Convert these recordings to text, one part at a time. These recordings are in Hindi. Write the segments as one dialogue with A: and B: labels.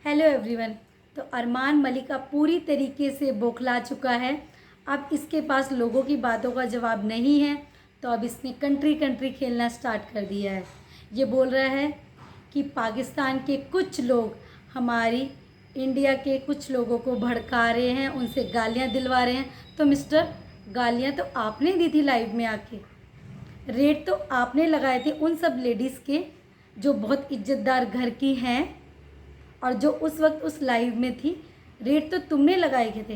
A: Hello everyone. तो अरमान मलिक अब पूरी तरीके से बौखला चुका है। अब इसके पास लोगों की बातों का जवाब नहीं है, तो अब इसने कंट्री कंट्री खेलना स्टार्ट कर दिया है। ये बोल रहा है कि पाकिस्तान के कुछ लोग हमारी इंडिया के कुछ लोगों को भड़का रहे हैं, उनसे गालियां दिलवा रहे हैं। तो मिस्टर, गालियां तो आपने दी थी लाइव में आके, रेट तो आपने लगाए थे उन सब लेडीज़ के जो बहुत इज्जतदार घर की हैं और जो उस वक्त उस लाइव में थी। रेट तो तुमने लगाए थे।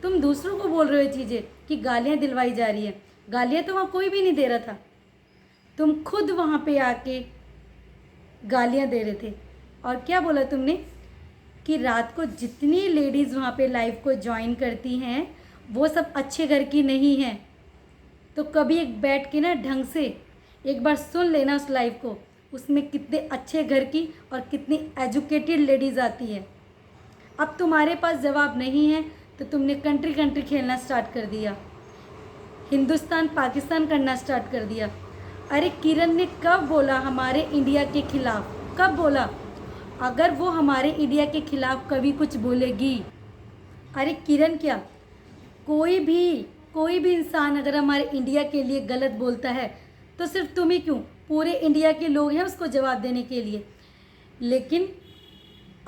A: तुम दूसरों को बोल रहे हो चीज़ें कि गालियाँ दिलवाई जा रही हैं। गालियाँ तो वहाँ कोई भी नहीं दे रहा था, तुम खुद वहाँ पे आके गालियाँ दे रहे थे। और क्या बोला तुमने कि रात को जितनी लेडीज़ वहाँ पे लाइव को ज्वाइन करती हैं वो सब अच्छे घर की नहीं हैं। तो कभी एक बैठ के ना ढंग से एक बार सुन लेना उस लाइव को, उसमें कितने अच्छे घर की और कितनी एजुकेटेड लेडीज़ आती है। अब तुम्हारे पास जवाब नहीं है तो तुमने कंट्री कंट्री खेलना स्टार्ट कर दिया, हिंदुस्तान पाकिस्तान करना स्टार्ट कर दिया। अरे किरण ने कब बोला हमारे इंडिया के खिलाफ? कब बोला? अगर वो हमारे इंडिया के खिलाफ कभी कुछ बोलेगी, अरे किरण क्या, कोई भी इंसान अगर हमारे इंडिया के लिए गलत बोलता है तो सिर्फ तुम ही क्यों, पूरे इंडिया के लोग हैं उसको जवाब देने के लिए। लेकिन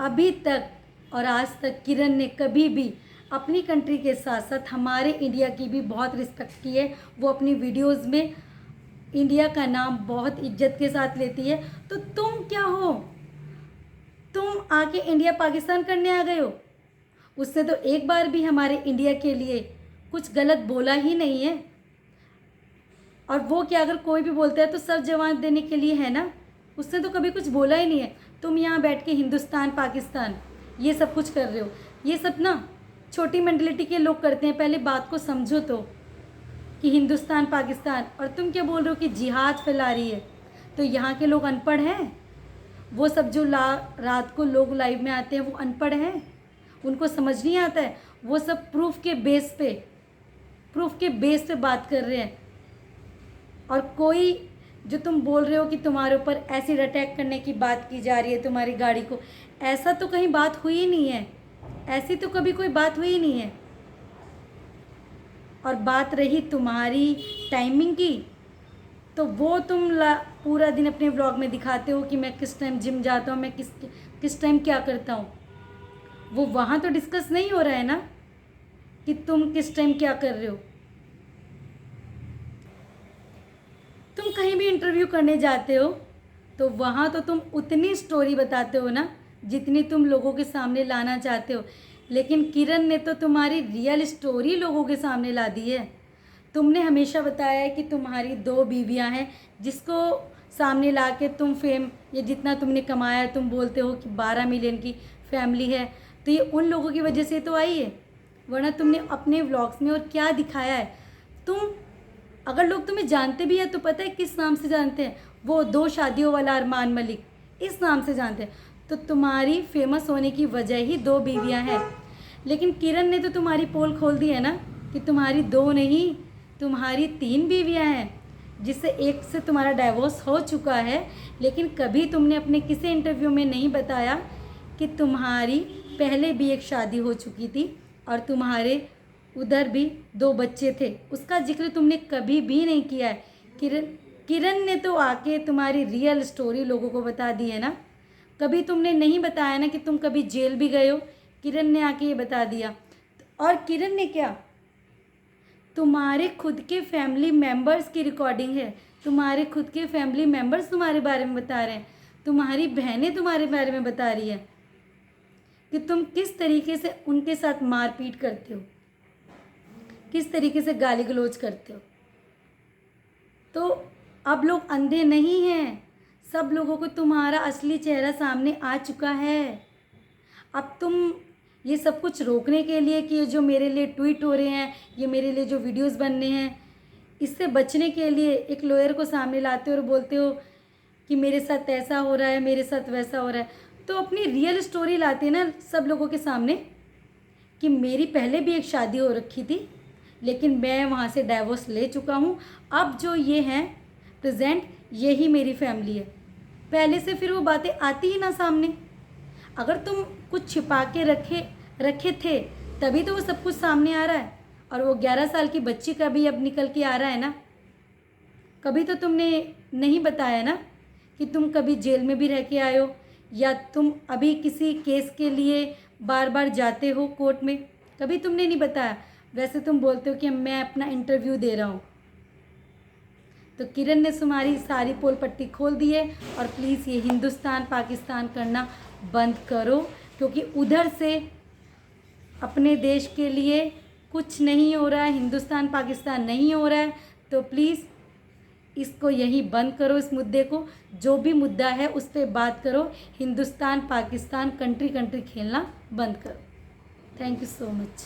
A: अभी तक और आज तक किरण ने कभी भी अपनी कंट्री के साथ साथ हमारे इंडिया की भी बहुत रिस्पेक्ट की है। वो अपनी वीडियोस में इंडिया का नाम बहुत इज्जत के साथ लेती है। तो तुम क्या हो? तुम आके इंडिया पाकिस्तान करने आ गए हो। उसने तो एक बार भी हमारे इंडिया के लिए कुछ गलत बोला ही नहीं है। और वो क्या, अगर कोई भी बोलता है तो सब जवाब देने के लिए है ना, उसने तो कभी कुछ बोला ही नहीं है। तुम यहाँ बैठ के हिंदुस्तान पाकिस्तान ये सब कुछ कर रहे हो। ये सब ना छोटी मेंटलिटी के लोग करते हैं। पहले बात को समझो तो, कि हिंदुस्तान पाकिस्तान, और तुम क्या बोल रहे हो कि जिहाद फैला रही है। तो यहाँ के लोग अनपढ़ हैं? वो सब जो रात को लोग लाइव में आते हैं वो अनपढ़ हैं, उनको समझ नहीं आता है। वो सब प्रूफ के बेस पे बात कर रहे हैं। और कोई जो तुम बोल रहे हो कि तुम्हारे ऊपर एसिड अटैक करने की बात की जा रही है तुम्हारी गाड़ी को, ऐसा तो कहीं बात हुई ही नहीं है। ऐसी तो कभी कोई बात हुई ही नहीं है। और बात रही तुम्हारी टाइमिंग की, तो वो तुम पूरा दिन अपने व्लॉग में दिखाते हो कि मैं किस टाइम जिम जाता हूँ, मैं किस टाइम क्या करता हूँ। वो वहाँ तो डिस्कस नहीं हो रहा है ना कि तुम किस टाइम क्या कर रहे हो। तुम कहीं भी इंटरव्यू करने जाते हो तो वहाँ तो तुम उतनी स्टोरी बताते हो ना जितनी तुम लोगों के सामने लाना चाहते हो। लेकिन किरण ने तो तुम्हारी रियल स्टोरी लोगों के सामने ला दी है। तुमने हमेशा बताया है कि तुम्हारी 2 बीवियाँ हैं, जिसको सामने ला के तुम फेम, ये जितना तुमने कमाया है, तुम बोलते हो कि 12 मिलियन की फैमिली है। तो ये उन लोगों की वजह से तो आई है, वरना तुमने अपने व्लॉग्स में और क्या दिखाया है। तुम, अगर लोग तुम्हें जानते भी हैं तो पता है किस नाम से जानते हैं? वो 2 शादियों वाला अरमान मलिक, इस नाम से जानते हैं। तो तुम्हारी फेमस होने की वजह ही 2 बीवियां हैं। लेकिन किरण ने तो तुम्हारी पोल खोल दी है ना कि तुम्हारी 2 नहीं, तुम्हारी 3 बीवियां हैं, जिससे एक से तुम्हारा डाइवोर्स हो चुका है। लेकिन कभी तुमने अपने किसी इंटरव्यू में नहीं बताया कि तुम्हारी पहले भी एक शादी हो चुकी थी और तुम्हारे उधर भी 2 बच्चे थे, उसका जिक्र तुमने कभी भी नहीं किया है। किरण ने तो आके तुम्हारी रियल स्टोरी लोगों को बता दी है ना। कभी तुमने नहीं बताया ना कि तुम कभी जेल भी गए हो, किरण ने आके ये बता दिया। और किरण ने क्या, तुम्हारे खुद के फैमिली मेम्बर्स की रिकॉर्डिंग है, तुम्हारे खुद के फैमिली मेम्बर्स तुम्हारे बारे में बता रहे हैं, तुम्हारी बहनें तुम्हारे बारे में बता रही है कि तुम किस तरीके से उनके साथ मारपीट करते हो, किस तरीके से गाली गलौज करते हो। तो अब लोग अंधे नहीं हैं, सब लोगों को तुम्हारा असली चेहरा सामने आ चुका है। अब तुम ये सब कुछ रोकने के लिए कि ये जो मेरे लिए ट्वीट हो रहे हैं, ये मेरे लिए जो वीडियोस बन रहे हैं, इससे बचने के लिए एक लॉयर को सामने लाते हो और बोलते हो कि मेरे साथ ऐसा हो रहा है, मेरे साथ वैसा हो रहा है। तो अपनी रियल स्टोरी लाते ना सब लोगों के सामने कि मेरी पहले भी एक शादी हो रखी थी, लेकिन मैं वहाँ से डाइवोर्स ले चुका हूँ। अब जो ये हैं प्रेजेंट, यही मेरी फैमिली है। पहले से फिर वो बातें आती ही ना सामने। अगर तुम कुछ छिपा के रखे थे तभी तो वो सब कुछ सामने आ रहा है। और वो 11 साल की बच्ची का भी अब निकल के आ रहा है ना। कभी तो तुमने नहीं बताया ना कि तुम कभी जेल में भी रह के आए हो, या तुम अभी किसी केस के लिए बार बार जाते हो कोर्ट में। कभी तुमने नहीं बताया। वैसे तुम बोलते हो कि मैं अपना इंटरव्यू दे रहा हूँ। तो किरण ने तुम्हारी सारी पोल पट्टी खोल दी है। और प्लीज़ ये हिंदुस्तान पाकिस्तान करना बंद करो, क्योंकि उधर से अपने देश के लिए कुछ नहीं हो रहा है, हिंदुस्तान पाकिस्तान नहीं हो रहा है। तो प्लीज़ इसको यहीं बंद करो। इस मुद्दे को, जो भी मुद्दा है उस पर बात करो। हिंदुस्तान पाकिस्तान कंट्री खेलना बंद करो। Thank you so much.